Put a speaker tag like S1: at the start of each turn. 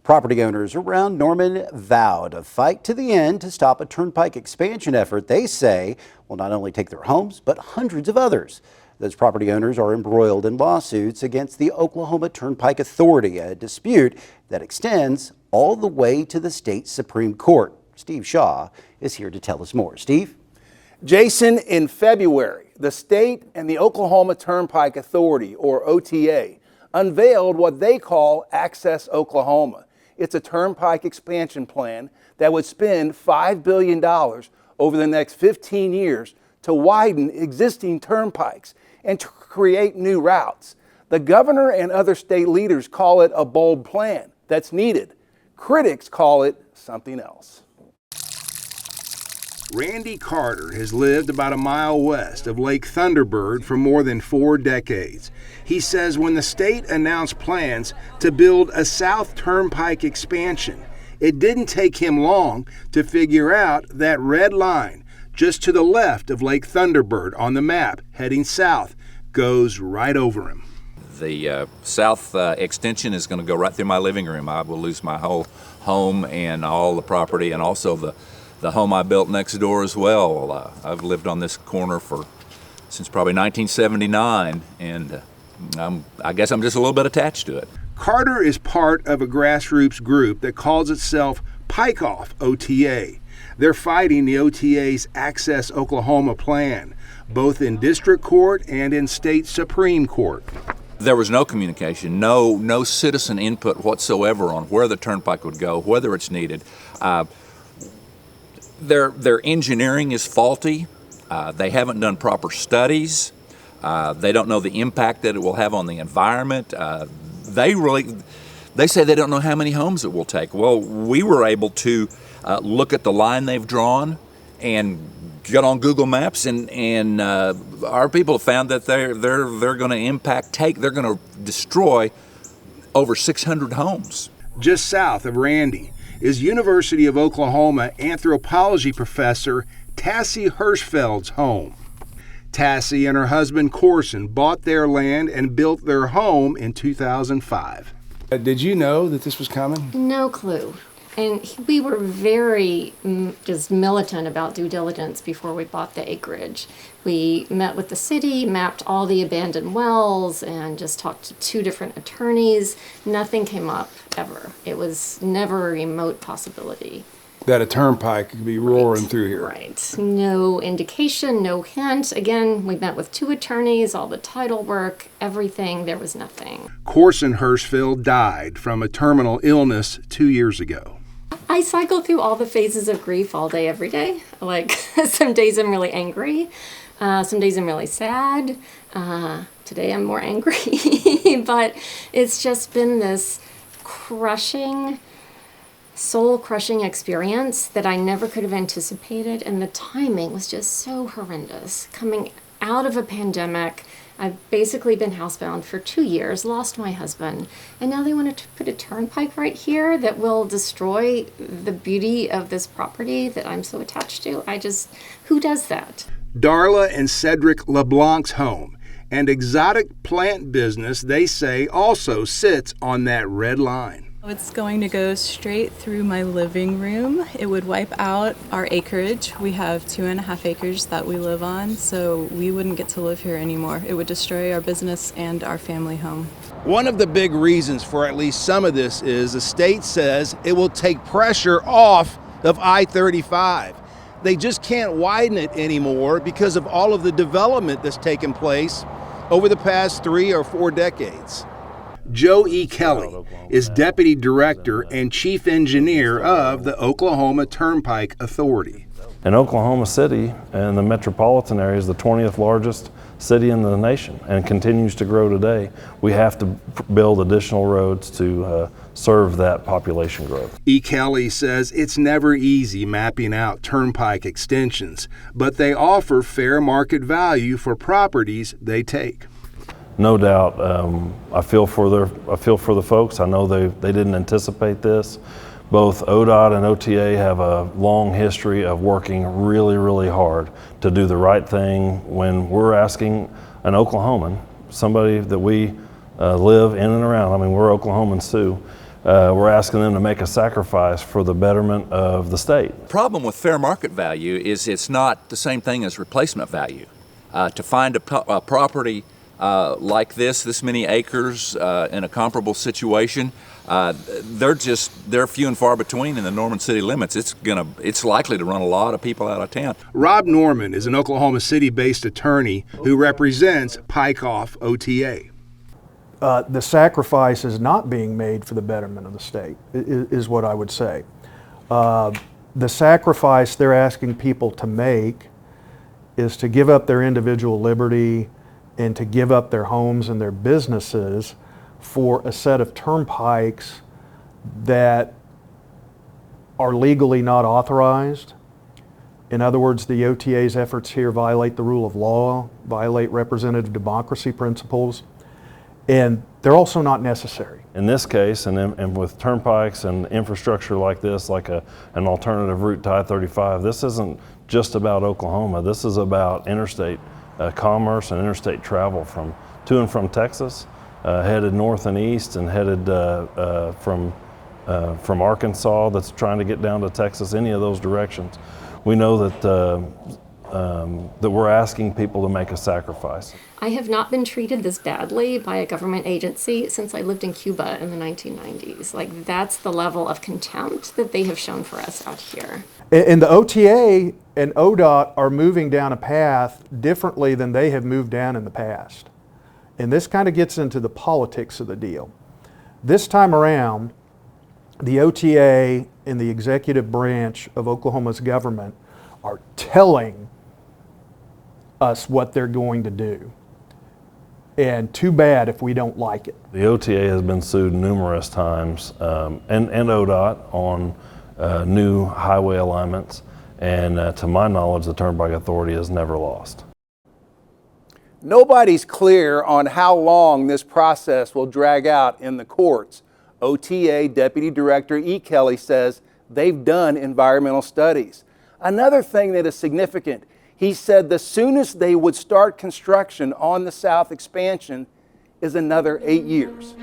S1: Property owners around Norman vowed to fight to the end to stop a turnpike expansion effort they say will not only take their homes, but hundreds of others. Those property owners are embroiled in lawsuits against the Oklahoma Turnpike Authority, a dispute that extends all the way to the state Supreme Court. Steve Shaw is here to tell us more. Steve?
S2: Jason, in February, the state and the Oklahoma Turnpike Authority, or OTA, unveiled what they call Access Oklahoma. It's a turnpike expansion plan that would spend $5 billion over the next 15 years to widen existing turnpikes and to create new routes. The governor and other state leaders call it a bold plan that's needed. Critics call it something else.
S3: Randy Carter has lived about a mile west of Lake Thunderbird for more than 4 decades. He says when the state announced plans to build a South Turnpike expansion, it didn't take him long to figure out that red line just to the left of Lake Thunderbird on the map heading south goes right over him.
S4: The south extension is going to go right through my living room. I will lose my whole home and all the property, and also the home I built next door as well. I've lived on this corner since probably 1979, and I guess I'm just a little bit attached to it.
S3: Carter is part of a grassroots group that calls itself Pike Off OTA. They're fighting the OTA's Access Oklahoma plan, both in district court and in state Supreme Court.
S4: There was no communication, no citizen input whatsoever on where the turnpike would go, whether it's needed. Their engineering is faulty. They haven't done proper studies. They don't know the impact that it will have on the environment. They say they don't know how many homes it will take. Well, we were able to look at the line they've drawn and get on Google Maps, and our people have found that they're going to they're going to destroy over 600 homes.
S3: Just south of Randy is University of Oklahoma anthropology professor Tassie Hirschfeld's home. Tassie and her husband Corson bought their land and built their home in 2005.
S2: Did you know that this was coming?
S5: No clue. And we were very just militant about due diligence before we bought the acreage. We met with the city, mapped all the abandoned wells, and just talked to 2 different attorneys. Nothing came up ever. It was never a remote possibility.
S2: That a turnpike could be roaring through here.
S5: Right. No indication, no hint. Again, we met with 2 attorneys, all the title work, everything. There was nothing.
S3: Corson Hirschfeld died from a terminal illness 2 years ago.
S5: I cycle through all the phases of grief all day, every day. Like, some days I'm really angry. Some days I'm really sad. Today I'm more angry. But it's just been this crushing, soul-crushing experience that I never could have anticipated. And the timing was just so horrendous. Coming out of a pandemic, I've basically been housebound for 2 years, lost my husband, and now they want to put a turnpike right here that will destroy the beauty of this property that I'm so attached to. Who does that?
S3: Darla and Cedric LeBlanc's home, an exotic plant business they say also sits on that red line.
S6: It's going to go straight through my living room. It would wipe out our acreage. We have 2.5 acres that we live on, so we wouldn't get to live here anymore. It would destroy our business and our family home.
S3: One of the big reasons for at least some of this is the state says it will take pressure off of I-35. They just can't widen it anymore because of all of the development that's taken place over the past 3 or 4 decades. Joe E. Kelly is Deputy Director and Chief Engineer of the Oklahoma Turnpike Authority.
S7: And Oklahoma City and the metropolitan area is the 20th largest city in the nation and continues to grow today. We have to build additional roads to serve that population growth.
S3: E. Kelly says it's never easy mapping out turnpike extensions, but they offer fair market value for properties they take.
S7: No doubt, I feel for the folks. I know they didn't anticipate this. Both ODOT and OTA have a long history of working really, really hard to do the right thing when we're asking an Oklahoman, somebody that we live in and around. I mean, we're Oklahomans too. we're asking them to make a sacrifice for the betterment of the state.
S4: Problem with fair market value is it's not the same thing as replacement value. To find a property like this many acres in a comparable situation, they're few and far between in the Norman city limits. It's likely to run a lot of people out of town.
S3: Rob Norman is an Oklahoma City-based attorney who represents Pyckoff OTA.
S8: The sacrifice is not being made for the betterment of the state, is what I would say. The sacrifice they're asking people to make is to give up their individual liberty and to give up their homes and their businesses for a set of turnpikes that are legally not authorized. In other words, the OTA's efforts here violate the rule of law, violate representative democracy principles, and they're also not necessary.
S7: In this case, and with turnpikes and infrastructure like this, like an alternative route to I-35, this isn't just about Oklahoma. This is about interstate commerce and interstate travel to and from Texas, headed north and east, and headed from Arkansas that's trying to get down to Texas, any of those directions. We know that we're asking people to make a sacrifice.
S5: I have not been treated this badly by a government agency since I lived in Cuba in the 1990s. Like, that's the level of contempt that they have shown for us out here.
S8: And the OTA and ODOT are moving down a path differently than they have moved down in the past. And this kind of gets into the politics of the deal. This time around, the OTA and the executive branch of Oklahoma's government are telling us what they're going to do. And too bad if we don't like it.
S7: The OTA has been sued numerous times, and ODOT on new highway alignments, and to my knowledge, the Turnpike Authority has never lost.
S2: Nobody's clear on how long this process will drag out in the courts. OTA Deputy Director E. Kelly says they've done environmental studies. Another thing that is significant, he said the soonest they would start construction on the south expansion is another 8 years.